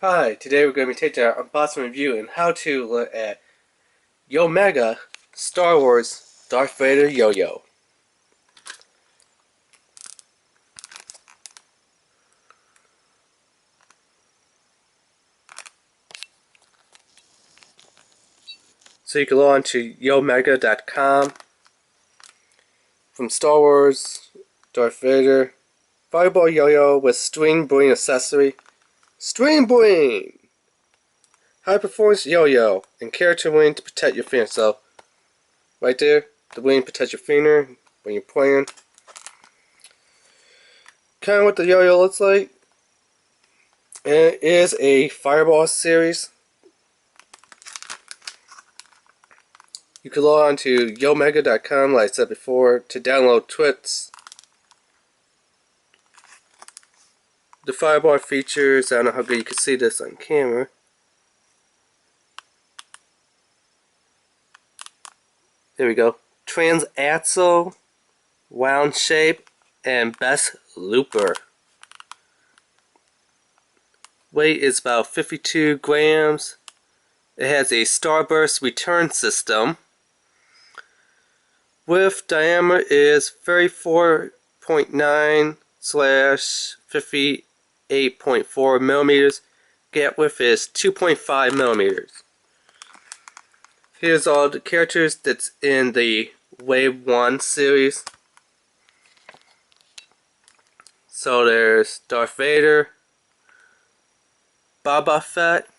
Hi, today we're going to be taking our unboxing review and how to look at Yomega Star Wars Darth Vader YoYo. So you can log on to Yomega.com. From Star Wars Darth Vader Fireball YoYo with String Bling accessory. String Bling! High performance yo-yo and character wing to protect your finger. So, right there, the wing protects your finger when you're playing. Kind of what the yo-yo looks like. And it is a Fireball series. You can log on to Yomega.com, like I said before, to download twits. The Fireball features, I don't know how good you can see this on camera. There we go. Transaxle, wound shape, and best looper. Weight is about 52 grams. It has a starburst return system. Width diameter is 34.9/58.4 millimeters. Gap width is 2.5 millimeters. Here's all the characters that's in the Wave 1 series. So there's Darth Vader, Boba Fett,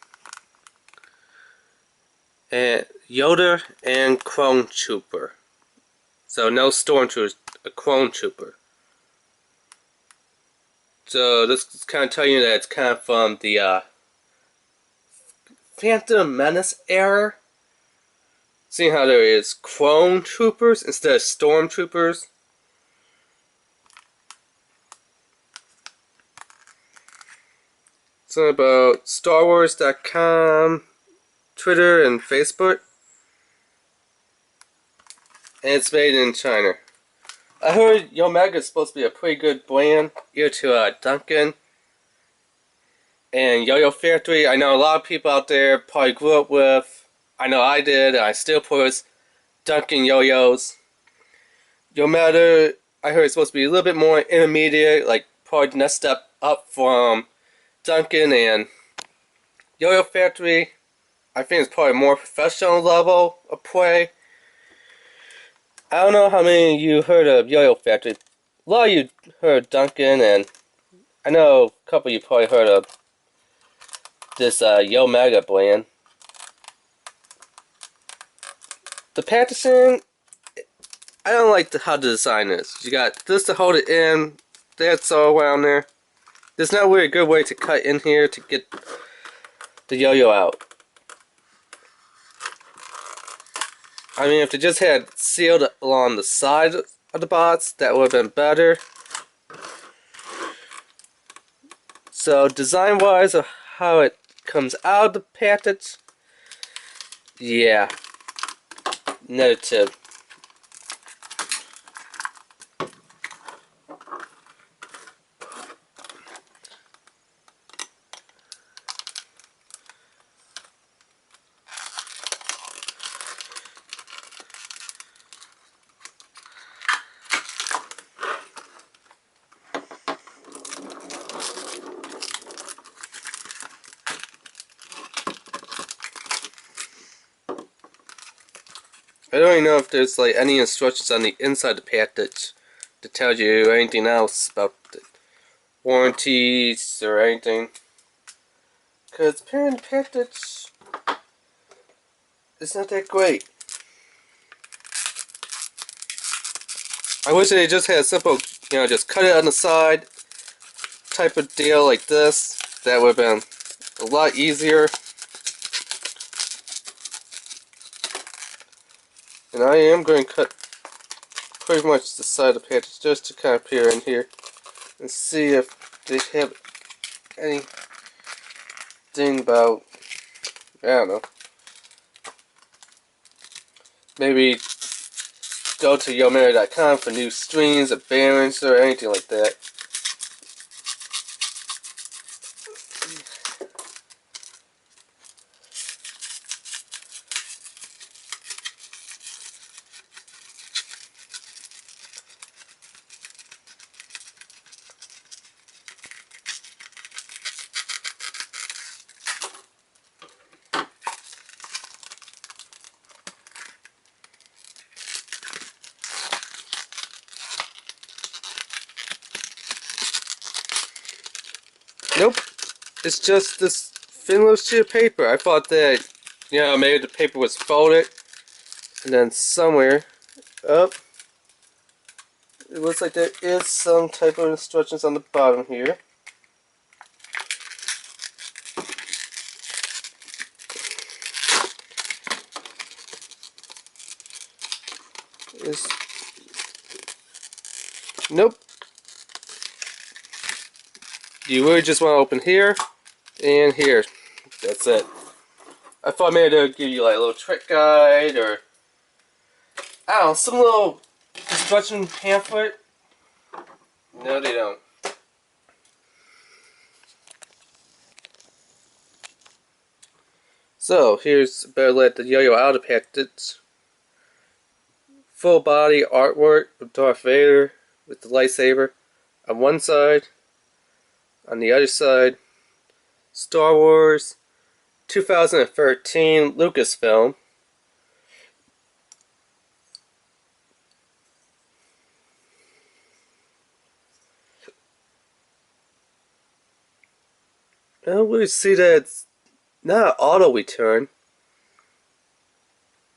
and Yoda, and Clone Trooper. So no Stormtroopers, a Clone Trooper. So this is kind of telling you that it's kind of from the Phantom Menace era. Seeing how there is Clone Troopers instead of Stormtroopers. Something about StarWars.com, Twitter, and Facebook. And it's made in China. I heard Yomega is supposed to be a pretty good brand, either to Duncan and Yo-Yo Factory. I know a lot of people out there probably grew up with, I know I did, and I still push Duncan Yo-Yos. Yomega, I heard it's supposed to be a little bit more intermediate, like probably the next step up from Duncan and Yo-Yo Factory. I think it's probably a more professional level of play. I don't know how many of you heard of Yo-Yo Factory. A lot of you heard Duncan, and I know a couple of you probably heard of this Yomega brand. The packaging, I don't like how the design is. You got this to hold it in, that's all around there. There's not really a good way to cut in here to get the yo-yo out. I mean, if they just had sealed along the side of the box, that would have been better. So, design-wise, of how it comes out of the package, yeah, negative. I don't even know if there's like any instructions on the inside of the package to tell you anything else about the warranties or anything. Because apparently the package is not that great. I wish they just had a simple, just cut it on the side type of deal like this. That would have been a lot easier. And I am going to cut pretty much the side of the package just to kind of peer in here and see if they have anything about, I don't know, maybe go to Yomega.com for new streams or bearings or anything like that. Nope. It's just this thin little sheet of paper. I thought that, you know, maybe the paper was folded. And then somewhere up, it looks like there is some type of instructions on the bottom here. Nope. You really just want to open here and here. That's it. I thought maybe they would give you like a little trick guide or I don't know, some little instruction pamphlet. No, they don't. So here's a better look at the Yo-Yo outer package. Full body artwork of Darth Vader with the lightsaber on one side. On the other side, Star Wars 2013 Lucasfilm. I don't really see that it's not auto return.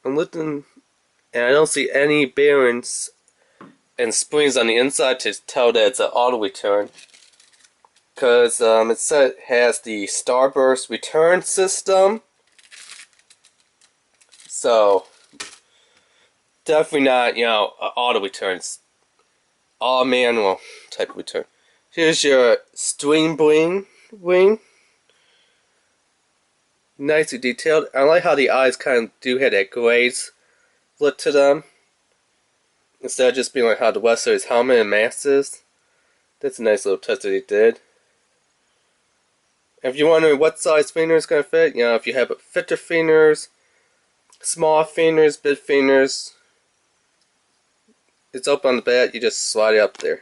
I'm looking and I don't see any bearings and springs on the inside to tell that it's an auto return. Because it said it has the Starburst return system. So, definitely not, you know, auto returns. All manual type of return. Here's your String Bling wing. Nicely detailed. I like how the eyes kind of do have that glaze look to them. Instead of just being like how the Western's helmet and mask is. That's a nice little touch that they did. If you're wondering what size finger is going to fit, you know, if you have fitter fingers, small fingers, big fingers, it's up on the back, you just slide it up there.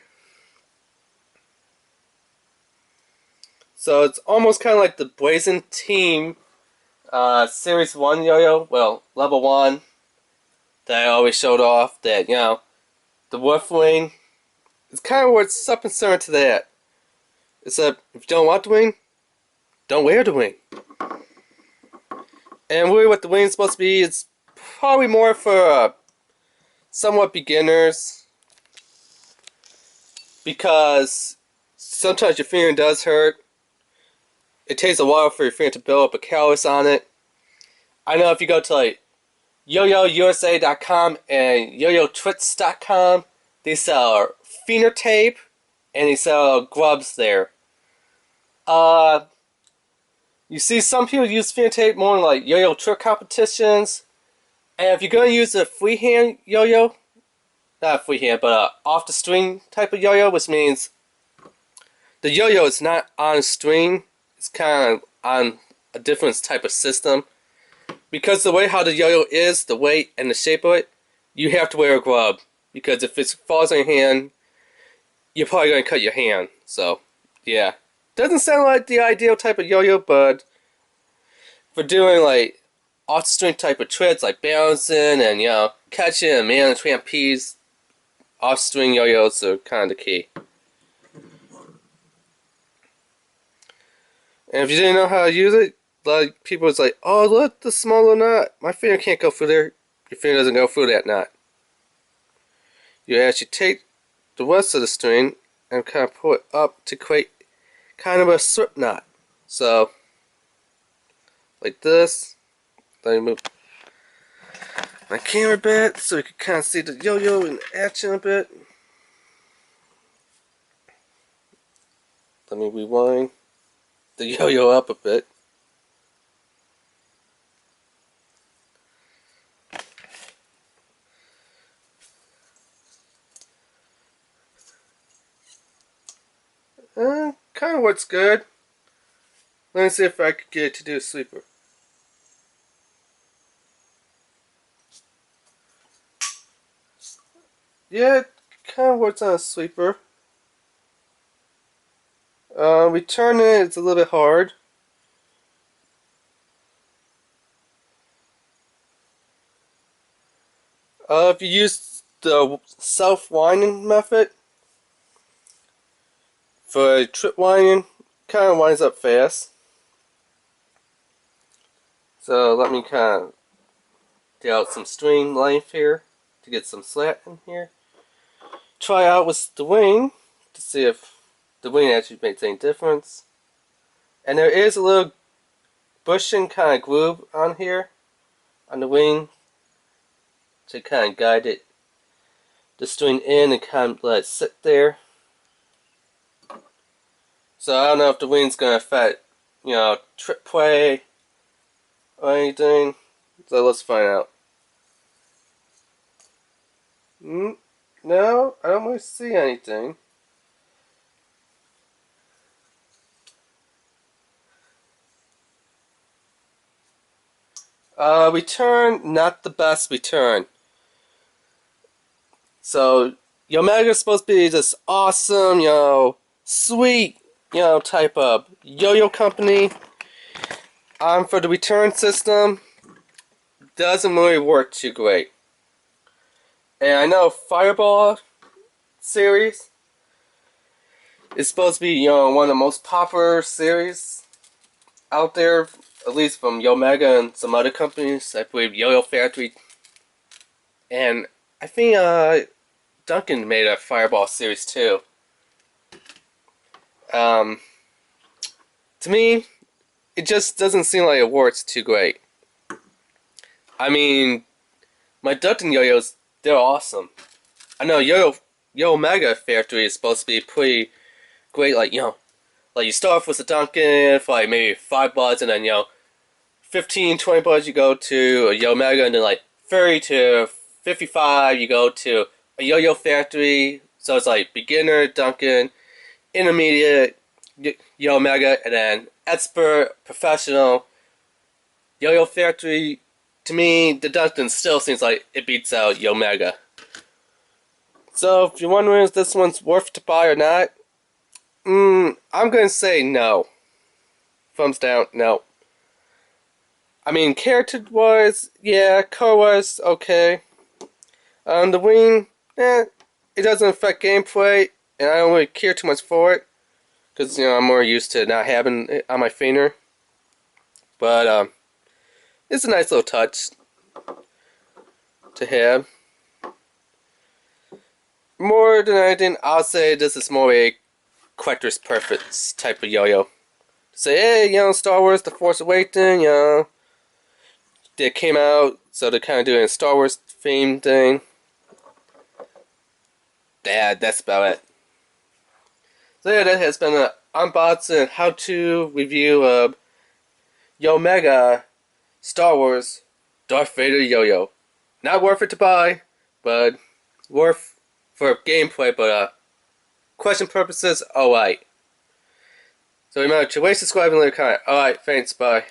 So it's almost kind of like the Blazing Team Series 1 yo-yo, well, level 1, that I always showed off, that, you know, the wolf wing, it's kind of what's something similar to that. Except, if you don't want the wing, don't wear the wing. And really what the wing is supposed to be, it's probably more for somewhat beginners. Because sometimes your finger does hurt. It takes a while for your finger to build up a callus on it. I know if you go to like YoYoUSA.com and YoYoTwits.com, they sell finger tape and they sell gloves there. You see some people use finger tape more in like yo-yo trick competitions. And if you're going to use a freehand yo-yo, not freehand, but off the string type of yo-yo, which means the yo-yo is not on a string, it's kind of on a different type of system. Because the way how the yo-yo is, the weight and the shape of it, you have to wear a glove. Because if it falls on your hand, you're probably going to cut your hand. So, yeah. Doesn't sound like the ideal type of yo-yo, but for doing like off-string type of tricks, like balancing and, you know, catching and managing trapeze, off-string yo-yos are kind of the key. And if you didn't know how to use it, like people was like, oh look, the small little knot. My finger can't go through there. Your finger doesn't go through that knot. You actually take the rest of the string and kind of pull it up to create kind of a slip knot. So, like this. Let me move my camera a bit so you can kind of see the yo-yo in action a bit. Let me rewind the yo-yo up a bit. Kind of works good. Let me see if I could get it to do a sweeper. Yeah, it kind of works on a sweeper. Returning it, it's a little bit hard. If you use the self-winding method for trip winding, kind of winds up fast. So let me kind of get out some string length here to get some slat in here. Try out with the wing to see if the wing actually makes any difference. And there is a little bushing kind of groove on here on the wing to kind of guide it, the string in and kind of let it sit there. So I don't know if the wing's gonna affect, you know, trip play or anything. So let's find out. No, I don't really see anything. Return, not the best return. So, Yomega's supposed to be this awesome, you know, sweet, you know, type of yo-yo company. For the return system, doesn't really work too great. And I know Fireball series is supposed to be, you know, one of the most popular series out there, at least from Yomega and some other companies. I believe Yo-Yo Factory, and I think Duncan made a Fireball series too. To me, it just doesn't seem like it works too great. I mean, my Duncan yo-yos, they're awesome. I know Yomega Factory is supposed to be pretty great, like, you know, like you start off with a Duncan for like maybe $5 and then, you know, 15, 20 bucks you go to a Yomega, and then like 30 to 55 you go to a Yo-Yo Factory. So it's like beginner Duncan, intermediate Yomega, and then expert, professional Yo-Yo Factory. To me, the Duncan still seems like it beats out Yomega. So if you're wondering if this one's worth to buy or not, I'm gonna say no. Thumbs down, no. I mean, character-wise, yeah, color-wise, okay. The wing, it doesn't affect gameplay, and I don't really care too much for it, because, you know, I'm more used to not having it on my finger. But, it's a nice little touch to have. More than anything, I'll say this is more a collector's purpose type of yo-yo. Say, hey, you know, Star Wars The Force Awakens, you know, they came out, so they're kind of doing a Star Wars theme thing. Yeah, that's about it. So yeah, that has been an unboxing and how-to review of Yomega Star Wars Darth Vader Yo-Yo. Not worth it to buy, but worth for gameplay, but question purposes, alright. So remember to rate, subscribe, and leave a comment. Alright, thanks, bye.